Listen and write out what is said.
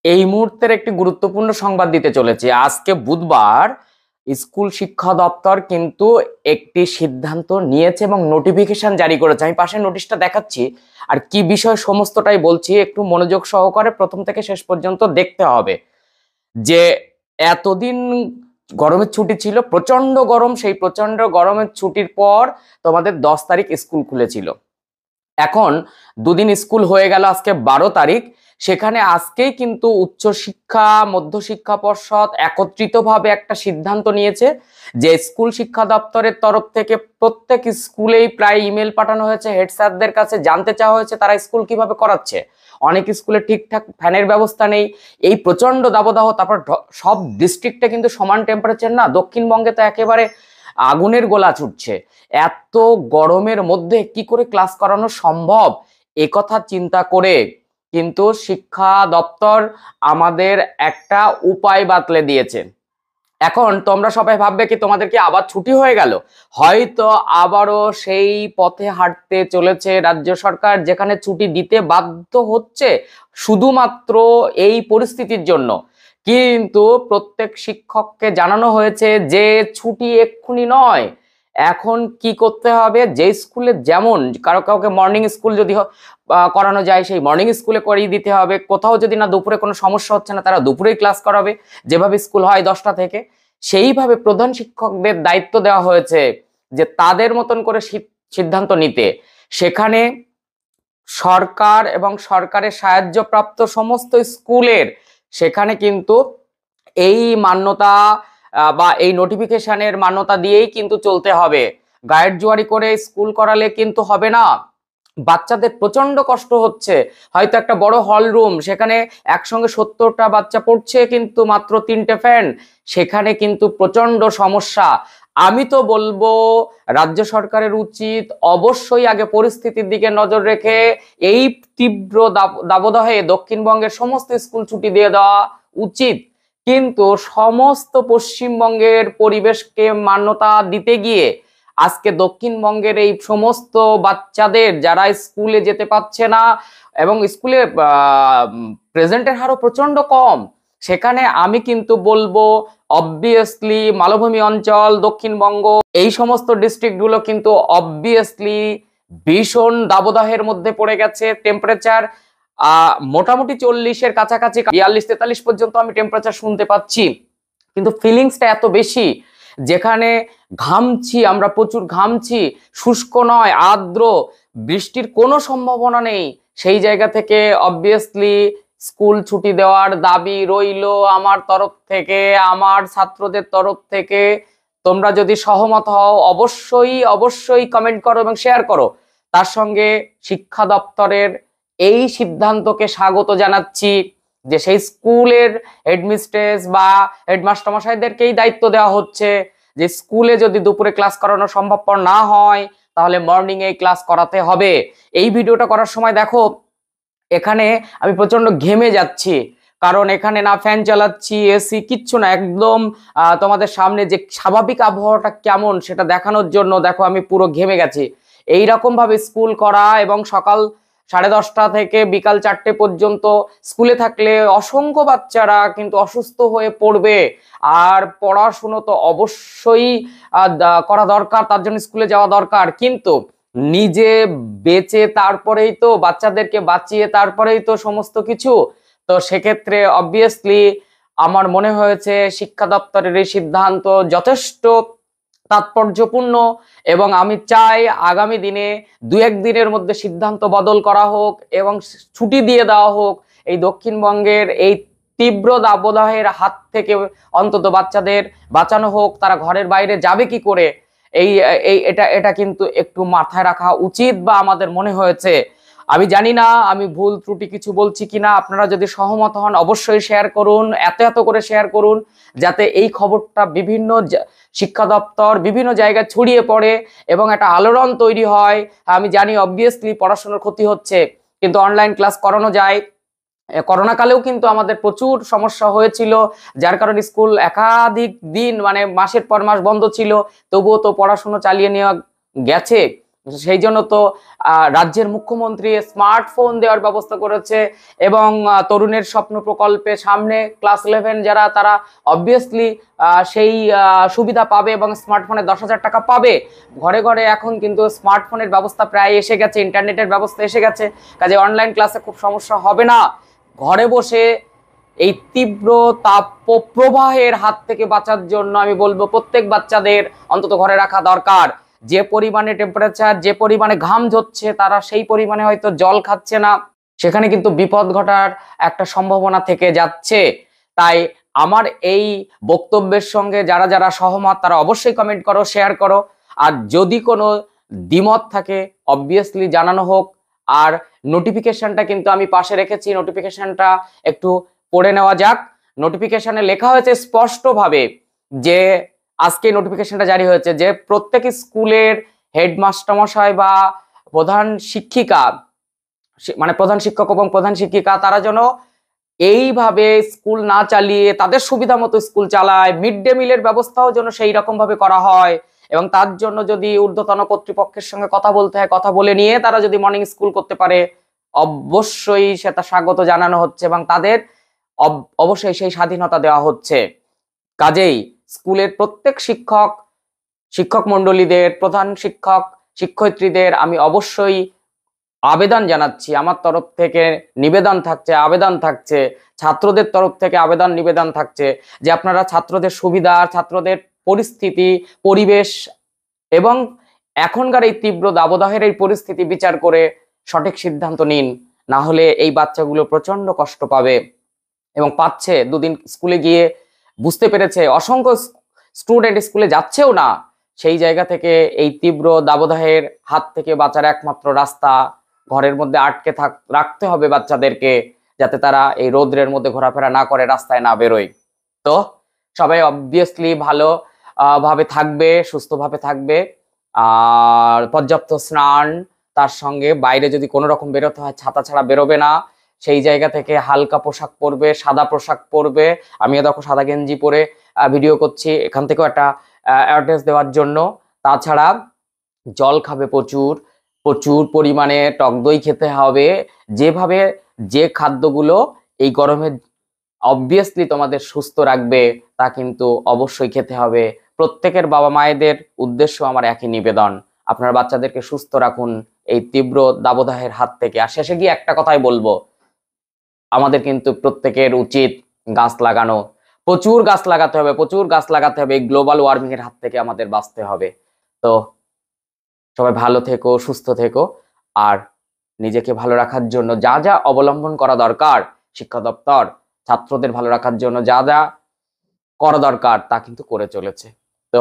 এই মুহূর্তের একটি গুরুত্বপূর্ণ সংবাদ দিতে চলেছে। আজকে বুধবার স্কুল শিক্ষা দপ্তর কিন্তু একটি সিদ্ধান্ত নিয়েছে এবং নোটিফিকেশন জারি করেছে। আমি পাশে নোটিশটা দেখাচ্ছি, আর কি বিষয় সমস্তটাই বলছি, একটু মনোযোগ সহকারে প্রথম থেকে শেষ পর্যন্ত দেখতে হবে। যে এতদিন গরমের ছুটি ছিল, প্রচন্ড গরম, সেই প্রচন্ড গরমের ছুটির পর তোমাদের 10 তারিখ স্কুল খুলেছিল। এখন দুদিন স্কুল হয়ে গেল, আজকে 12 তারিখ। সেখানে আজকেই কিন্তু উচ্চশিক্ষা মধ্যশিক্ষা পর্ষদ একত্রিতভাবে একটা সিদ্ধান্ত নিয়েছে যে স্কুল শিক্ষা দপ্তরের তরফ থেকে প্রত্যেক স্কুলেই প্রায় ইমেল পাঠানো হয়েছে হেড স্যারদের কাছে, জানতে চাওয়া হয়েছে তারা স্কুল কিভাবে করাচ্ছে। অনেক স্কুলে ঠিকঠাক ফ্যানের ব্যবস্থা নেই, এই প্রচন্ড দাবদাহ। তারপর সব ডিস্ট্রিক্টে কিন্তু সমান টেম্পারেচার না, দক্ষিণবঙ্গে তো একেবারে আগুনের গোলা ছুটছে। এত গরমের মধ্যে কি করে ক্লাস করানো সম্ভব, একথা চিন্তা করে কিন্তু শিক্ষা দপ্তর আমাদের একটা উপায় বাতলে দিয়েছে। এখন তোমরা সবাই ভাববে কি তোমাদের কি আবার ছুটি হয়ে গেল, হয়তো আবারও সেই পথে হাঁটতে চলেছে রাজ্য সরকার, যেখানে ছুটি দিতে বাধ্য হচ্ছে শুধুমাত্র এই পরিস্থিতির জন্য। কিন্তু প্রত্যেক শিক্ষককে জানানো হয়েছে যে ছুটি এক্ষুনি নয়, এখন কি করতে হবে, যে স্কুলে যেমন কাউকে মর্নিং স্কুল যদি করানো যায় সেই মর্নিং স্কুলে করিয়ে দিতে হবে। কোথাও যদি না দুপুরে কোনো সমস্যা হচ্ছে না, তারা দুপুরেই ক্লাস করাবে, যেভাবে স্কুল হয় 10টা থেকে। সেইভাবে প্রধান শিক্ষকদের দায়িত্ব দেওয়া হয়েছে যে তাদের মতন করে সিদ্ধান্ত নিতে। সেখানে সরকার এবং সরকারের সাহায্যপ্রাপ্ত সমস্ত স্কুলের সেখানে কিন্তু এই মান্যতা বা এই নোটিফিকেশনের মান্যতা দিয়েই কিন্তু চলতে হবে। গাইড জুয়ারি করে স্কুল করালে কিন্তু হবে না, বাচ্চাদের প্রচন্ড কষ্ট হচ্ছে। হয়তো একটা বড় হল রুম, সেখানে একসঙ্গে 70টা বাচ্চা পড়ছে কিন্তু মাত্র 3টে ফ্যান, সেখানে কিন্তু প্রচন্ড সমস্যা। আমি তো বলবো রাজ্য সরকারের উচিত অবশ্যই আগে পরিস্থিতির দিকে নজর রেখে এই তীব্র দাবদাহে দক্ষিণবঙ্গের সমস্ত স্কুল ছুটি দিয়ে দেওয়া উচিত। কিন্তু সমস্ত পশ্চিমবঙ্গের পরিবেশকে মান্যতা দিতে গিয়ে আজকে দক্ষিণবঙ্গের এই সমস্ত বাচ্চাদের যারা স্কুলে যেতে পারছে না এবং স্কুলে প্রেজেন্টের হারও প্রচন্ড কম, সেখানে আমি কিন্তু বলবো অবভিয়াসলি মালভূমি অঞ্চল, দক্ষিণবঙ্গ, এই সমস্ত ডিস্ট্রিক্টগুলো কিন্তু অবভিয়াসলি ভীষণ দাবদাহের মধ্যে পড়ে গেছে। টেম্পারেচার মোটামুটি 40-এর কাছাকাছি, 42-43 পর্যন্ত আমি টেম্পারেচার শুনতে পাচ্ছি। কিন্তু ফিলিংসটা এত বেশি, যেখানে ঘামছি, আমরা প্রচুর ঘামছি, শুষ্ক নয় আর্দ্র, বৃষ্টির কোনো সম্ভাবনা নেই। সেই জায়গা থেকে অবভিয়াসলি স্কুল ছুটি দেওয়ার দাবি রইল আমার তরফ থেকে, আমার ছাত্রদের তরফ থেকে। তোমরা যদি সহমত হও অবশ্যই অবশ্যই কমেন্ট করো এবং শেয়ার করো। তার সঙ্গে শিক্ষা দপ্তরের এই সিদ্ধান্তকে স্বাগত জানাচ্ছি যে সেই স্কুলের হেডমিস্ট্রেস বা হেডমাস্টার মশাইদেরকেই দায়িত্ব দেওয়া হচ্ছে যে স্কুলে যদি দুপুরে ক্লাস করানো সম্ভবপর না হয় তাহলে মর্নিং এই ক্লাস করাতে হবে। এই ভিডিওটা করার সময় দেখো এখানে আমি প্রচন্ড ঘেমে যাচ্ছি, কারণ এখানে না ফ্যান চালাচ্ছি, এসি কিচ্ছু না, একদম তোমাদের সামনে যে স্বাভাবিক আবহাওয়াটা কেমন সেটা দেখানোর জন্য দেখো আমি পুরো ঘেমে গেছি। এইরকম ভাবে স্কুল করা এবং সকাল 10:30 থেকে বিকাল 4টে পর্যন্ত স্কুলে থাকলে অসংখ্য বাচ্চারা কিন্তু অসুস্থ হয়ে পড়বে। আর পড়াশুনো তো অবশ্যই করা দরকার, তার জন্য স্কুলে যাওয়া দরকার, কিন্তু নিজে বেঁচে তারপরেই তো বাচ্চাদেরকে বাঁচিয়ে তারপরেই তো সমস্ত কিছু। তো সেক্ষেত্রে অবভিয়াসলি আমার মনে হয়েছে শিক্ষা দপ্তরের এই সিদ্ধান্ত যথেষ্ট তাৎপর্যপূর্ণ এবং আমি চাই আগামী দিনে 2-1 দিনের মধ্যে সিদ্ধান্ত বদল করা হোক এবং ছুটি দিয়ে দেওয়া হোক। এই দক্ষিণবঙ্গের এই তীব্র দাবদাহের হাত থেকে অন্তত বাচ্চাদের বাঁচানো হোক। তারা ঘরের বাইরে যাবে কি করে, এই এই এটা এটা কিন্তু একটু মাথায় রাখা উচিত বা আমাদের মনে হয়েছে। আমি জানি না আমি ভুল ত্রুটি কিছু বলছি কিনা, আপনারা যদি সহমত হন অবশ্যই শেয়ার করুন, এত এত করে শেয়ার করুন যাতে এই খবরটা বিভিন্ন শিক্ষা দপ্তর বিভিন্ন জায়গায় ছড়িয়ে পড়ে এবং একটা আলোড়ন তৈরি হয়। আমি জানি অবভিয়াসলি পড়াশোনার ক্ষতি হচ্ছে, কিন্তু অনলাইন ক্লাস করানো যায়। করোনা কালেও কিন্তু আমাদের প্রচুর সমস্যা হয়েছিল, যার কারণে স্কুল একাধিক দিন মানে মাসের পর মাস বন্ধ ছিল, তবুও তো পড়াশোনা চালিয়ে নেওয়া গেছে। সেই জন্য তো রাজ্যের মুখ্যমন্ত্রী স্মার্টফোন দেওয়ার ব্যবস্থা করেছে, এবং তরুণের স্বপ্ন প্রকল্পে সামনে ক্লাস 11 যারা, তারা অবভিয়াসলি সেই সুবিধা পাবে এবং স্মার্টফোনে 10,000 টাকা পাবে। ঘরে ঘরে এখন কিন্তু স্মার্টফোনের ব্যবস্থা প্রায় এসে গেছে, ইন্টারনেটের ব্যবস্থা এসে গেছে, কাজে অনলাইন ক্লাসে খুব সমস্যা হবে না। ঘরে বসে এই তীব্র তাপ প্রবাহের হাত থেকে বাঁচার জন্য আমি বলবো প্রত্যেক বাচ্চাদের অন্তত ঘরে রাখা দরকার। যে পরিমাণে টেম্পারেচার, যে পরিমাণে ঘাম ঝরছে, তারা সেই পরিমাণে হয়তো জল খাচ্ছে না, সেখানে কিন্তু বিপদ ঘটার একটা সম্ভাবনা থেকে যাচ্ছে। তাই আমার এই বক্তব্যের সঙ্গে যারা যারা সহমত তারা অবশ্যই কমেন্ট করো, শেয়ার করো, আর যদি কোনো দ্বিমত থাকে অবভিয়াসলি জানানো হোক। আর নোটিফিকেশনটা কিন্তু আমি পাশে রেখেছি, নোটিফিকেশনটা একটু পড়ে নেওয়া যাক। নোটিফিকেশনে লেখা হয়েছে স্পষ্টভাবে যে আজকে নোটিফিকেশনটা জারি হয়েছে যে প্রত্যেক স্কুলের হেডমাস্টারমশাই বা প্রধান শিক্ষিকা, মানে প্রধান শিক্ষক এবং প্রধান শিক্ষিকা, তারা যেন এইভাবে স্কুল না চালিয়ে তাদের সুবিধা মতো স্কুল চালায়। মিড ডে মিলের ব্যবস্থাও যেন সেই রকম ভাবে করা হয়, এবং তার জন্য যদি ঊর্ধ্বতন কর্তৃপক্ষের সঙ্গে কথা বলতে হয়, কথা বলে নিয়ে তারা যদি মর্নিং স্কুল করতে পারে, অবশ্যই সেটা স্বাগত জানানো হচ্ছে এবং তাদের অবশ্যই সেই স্বাধীনতা দেওয়া হচ্ছে। কাজেই স্কুলের প্রত্যেক শিক্ষক মণ্ডলীদের, প্রধান শিক্ষক শিক্ষয়িত্রীদের আমি অবশ্যই আবেদন জানাচ্ছি, আমার তরফ থেকে নিবেদন থাকছে, আবেদন থাকছে, ছাত্রদের তরফ থেকে আবেদন নিবেদন থাকছে যে আপনারা ছাত্রদের সুবিধা, ছাত্রদের পরিস্থিতি, পরিবেশ এবং এখনকার এই তীব্র দাবদাহের এই পরিস্থিতি বিচার করে সঠিক সিদ্ধান্ত নিন, না হলে এই বাচ্চাগুলো প্রচন্ড কষ্ট পাবে এবং পাচ্ছে। দুদিন স্কুলে গিয়ে বুঝতে পেরেছে, অসংখ্য স্টুডেন্ট স্কুলে যাচ্ছেও না। সেই জায়গা থেকে এই তীব্র দাবদাহের হাত থেকে বাঁচার একমাত্র রাস্তা, ঘরের মধ্যে আটকে রাখতে হবে বাচ্চাদেরকে, যাতে তারা এই রোদ্রের মধ্যে ঘোরাফেরা না করে, রাস্তায় না বেরোয়। তো সবাই অবভিয়াসলি ভালো ভাবে থাকবে, সুস্থভাবে থাকবে, আর পর্যাপ্ত স্নান, তার সঙ্গে বাইরে যদি কোনো রকম বেরোতে হয় ছাতা ছাড়া বেরোবে না। সেই জায়গা থেকে হালকা পোশাক পরবে, সাদা পোশাক পরবে। আমিও দেখো সাদা গেঞ্জি পরে ভিডিও করছি, এখান থেকেও একটা অ্যাড্রেস দেওয়ার জন্য। তাছাড়া জল খাবে প্রচুর, প্রচুর পরিমাণে টক দই খেতে হবে। যেভাবে যে খাদ্যগুলো এই গরমে অবভিয়াসলি তোমাদের সুস্থ রাখবে তা কিন্তু অবশ্যই খেতে হবে। প্রত্যেকের বাবা মায়েদের উদ্দেশ্য আমার একই নিবেদন, আপনার বাচ্চাদেরকে সুস্থ রাখুন এই তীব্র দাবদাহের হাত থেকে। আর শেষে গিয়ে একটা কথাই বলবো, আমাদের কিন্তু প্রত্যেকের উচিত গাছ লাগানো, প্রচুর গাছ লাগাতে হবে, প্রচুর গাছ লাগাতে হবে। এই গ্লোবাল ওয়ার্মিং এর হাত থেকে আমাদের বাঁচতে হবে। তো সবাই ভালো থেকো, সুস্থ থেকো, আর নিজেকে ভালো রাখার জন্য যা যা অবলম্বন করা দরকার, শিক্ষা দপ্তর ছাত্রদের ভালো রাখার জন্য যা যা করা দরকার তা কিন্তু করে চলেছে। তো